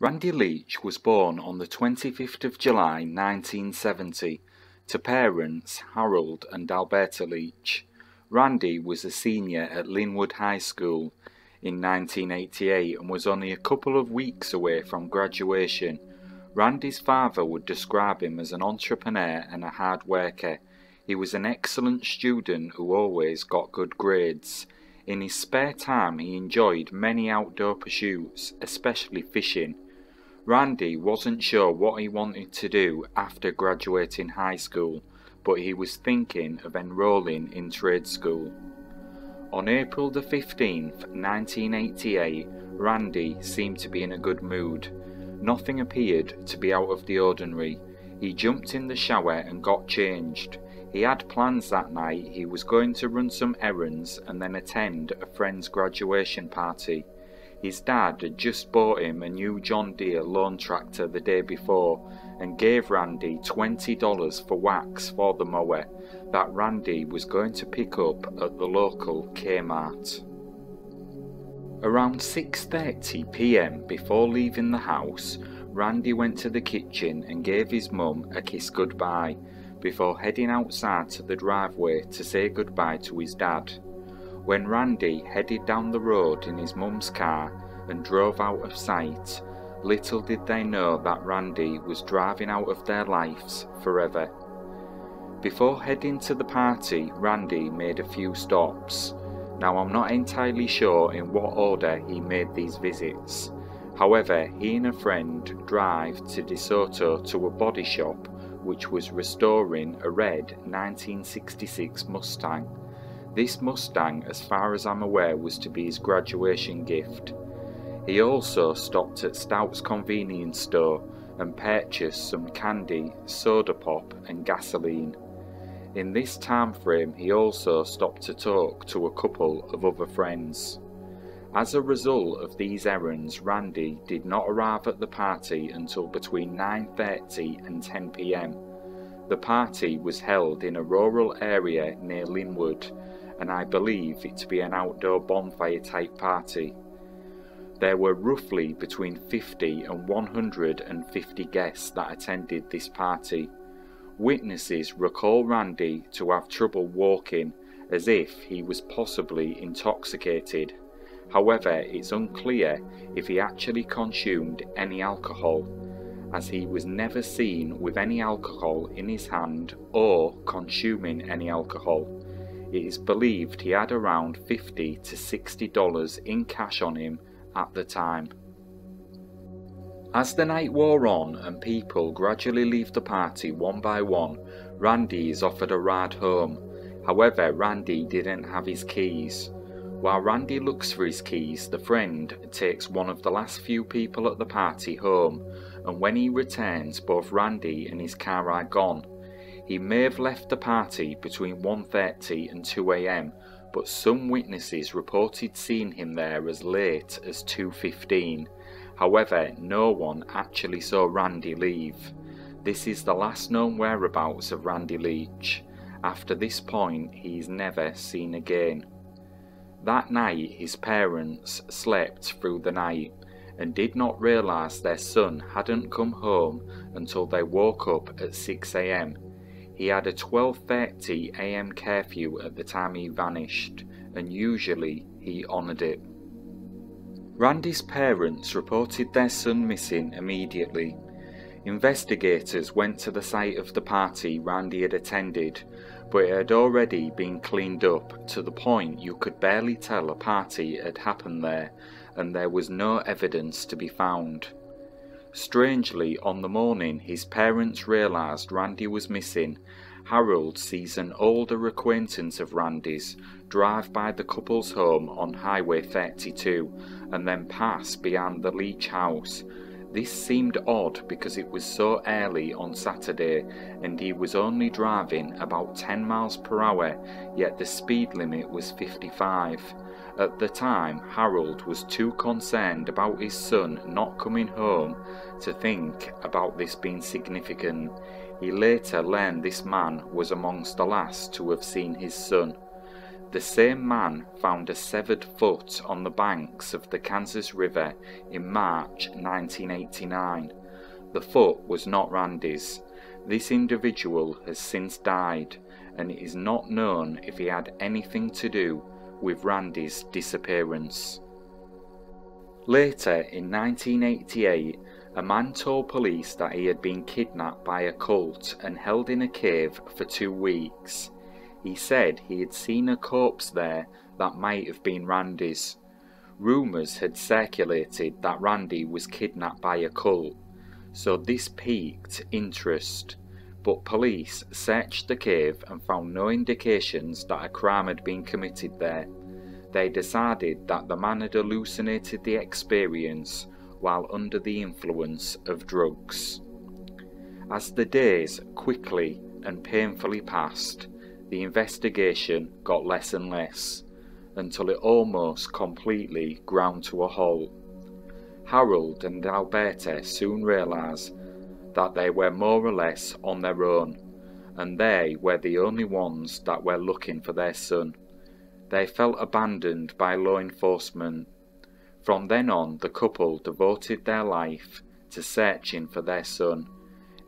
Randy Leach was born on the 25th of July 1970 to parents Harold and Alberta Leach. Randy was a senior at Linwood High School in 1988 and was only a couple of weeks away from graduation. Randy's father would describe him as an entrepreneur and a hard worker. He was an excellent student who always got good grades. In his spare time he enjoyed many outdoor pursuits, especially fishing. Randy wasn't sure what he wanted to do after graduating high school, but he was thinking of enrolling in trade school. On April the 15th, 1988, Randy seemed to be in a good mood. Nothing appeared to be out of the ordinary. He jumped in the shower and got changed. He had plans that night. He was going to run some errands and then attend a friend's graduation party. His dad had just bought him a new John Deere lawn tractor the day before and gave Randy $20 for wax for the mower that Randy was going to pick up at the local Kmart. Around 6:30 p.m. before leaving the house, Randy went to the kitchen and gave his mum a kiss goodbye before heading outside to the driveway to say goodbye to his dad. When Randy headed down the road in his mum's car and drove out of sight, little did they know that Randy was driving out of their lives forever. Before heading to the party, Randy made a few stops. Now I'm not entirely sure in what order he made these visits. However, he and a friend drove to DeSoto to a body shop which was restoring a red 1966 Mustang. This Mustang, as far as I'm aware, was to be his graduation gift. He also stopped at Stout's convenience store and purchased some candy, soda pop and gasoline. In this time frame he also stopped to talk to a couple of other friends. As a result of these errands, Randy did not arrive at the party until between 9:30 and 10 p.m. The party was held in a rural area near Linwood, and I believe it to be an outdoor bonfire type party. There were roughly between 50 and 150 guests that attended this party. Witnesses recall Randy to have trouble walking, as if he was possibly intoxicated. However, it's unclear if he actually consumed any alcohol, as he was never seen with any alcohol in his hand or consuming any alcohol. It is believed he had around $50 to $60 in cash on him at the time. As the night wore on and people gradually leave the party one by one, Randy is offered a ride home. However, Randy didn't have his keys. While Randy looks for his keys, the friend takes one of the last few people at the party home, and when he returns, both Randy and his car are gone. He may have left the party between 1:30 and 2 a.m, but some witnesses reported seeing him there as late as 2:15. However, no one actually saw Randy leave. This is the last known whereabouts of Randy Leach. After this point, he is never seen again. That night, his parents slept through the night and did not realise their son hadn't come home until they woke up at 6 a.m. He had a 12:30 a.m. curfew at the time he vanished, and usually he honoured it. Randy's parents reported their son missing immediately. Investigators went to the site of the party Randy had attended, but it had already been cleaned up to the point you could barely tell a party had happened there, and there was no evidence to be found. Strangely, on the morning his parents realised Randy was missing, Harold sees an older acquaintance of Randy's drive by the couple's home on Highway 32 and then pass behind the Leach house. This seemed odd because it was so early on Saturday and he was only driving about 10 miles per hour, yet the speed limit was 55. At the time, Harold was too concerned about his son not coming home to think about this being significant. He later learned this man was amongst the last to have seen his son. The same man found a severed foot on the banks of the Kansas River in March 1989. The foot was not Randy's. This individual has since died, and it is not known if he had anything to do with Randy's disappearance. Later in 1988, a man told police that he had been kidnapped by a cult and held in a cave for 2 weeks. He said he had seen a corpse there that might have been Randy's. Rumours had circulated that Randy was kidnapped by a cult, so this piqued interest, but police searched the cave and found no indications that a crime had been committed there. They decided that the man had hallucinated the experience while under the influence of drugs. As the days quickly and painfully passed, the investigation got less and less, until it almost completely ground to a halt. Harold and Alberta soon realised that they were more or less on their own, and they were the only ones that were looking for their son. They felt abandoned by law enforcement. From then on, the couple devoted their life to searching for their son.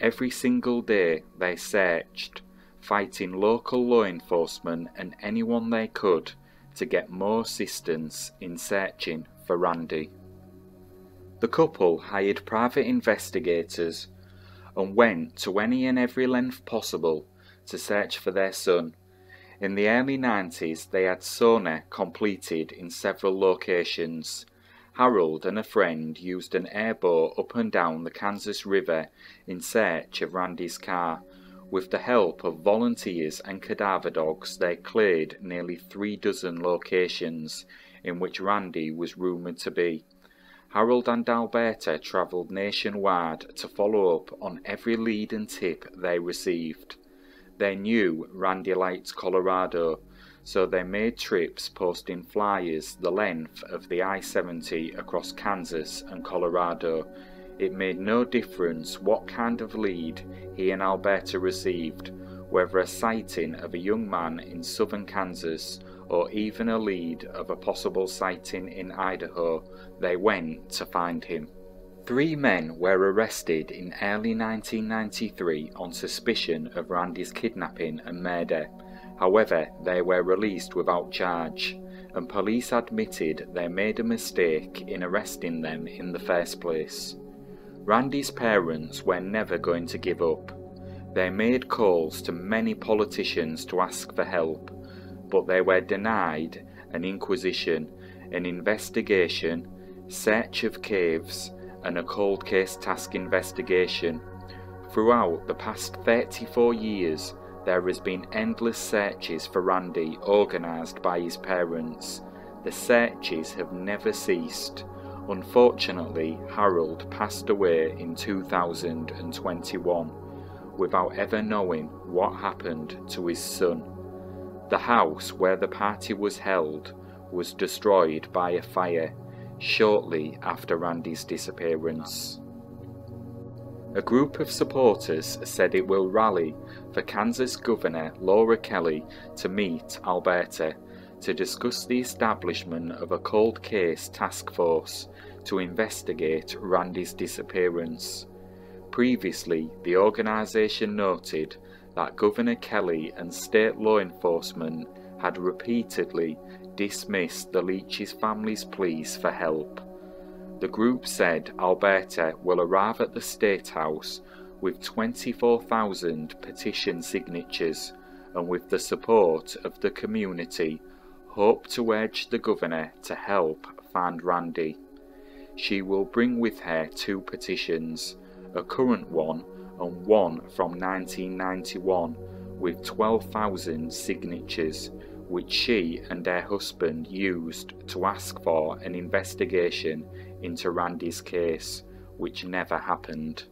Every single day they searched, fighting local law enforcement and anyone they could to get more assistance in searching for Randy. The couple hired private investigators and went to any and every length possible to search for their son. In the early 90s, they had sonar completed in several locations. Harold and a friend used an airboat up and down the Kansas River in search of Randy's car. With the help of volunteers and cadaver dogs, they cleared nearly 3 dozen locations in which Randy was rumoured to be. Harold and Alberta travelled nationwide to follow up on every lead and tip they received. They knew Randy liked Colorado, so they made trips posting flyers the length of the I-70 across Kansas and Colorado. It made no difference what kind of lead he and Alberta received, whether a sighting of a young man in southern Kansas or even a lead of a possible sighting in Idaho, they went to find him. 3 men were arrested in early 1993 on suspicion of Randy's kidnapping and murder. However, they were released without charge, and police admitted they made a mistake in arresting them in the first place. Randy's parents were never going to give up. They made calls to many politicians to ask for help, but they were denied an inquisition, an investigation, search of caves, and a cold case task investigation. Throughout the past 34 years, there has been endless searches for Randy organised by his parents. The searches have never ceased. Unfortunately, Harold passed away in 2021 without ever knowing what happened to his son. The house where the party was held was destroyed by a fire shortly after Randy's disappearance. A group of supporters said it will rally for Kansas Governor Laura Kelly to meet Alberta to discuss the establishment of a cold case task force to investigate Randy's disappearance. Previously, the organisation noted that Governor Kelly and state law enforcement had repeatedly dismissed the Leach's family's pleas for help. The group said Alberta will arrive at the State House with 24,000 petition signatures and with the support of the community hope to urge the governor to help find Randy. She will bring with her 2 petitions, a current one and one from 1991 with 12,000 signatures, which she and her husband used to ask for an investigation into Randy's case, which never happened.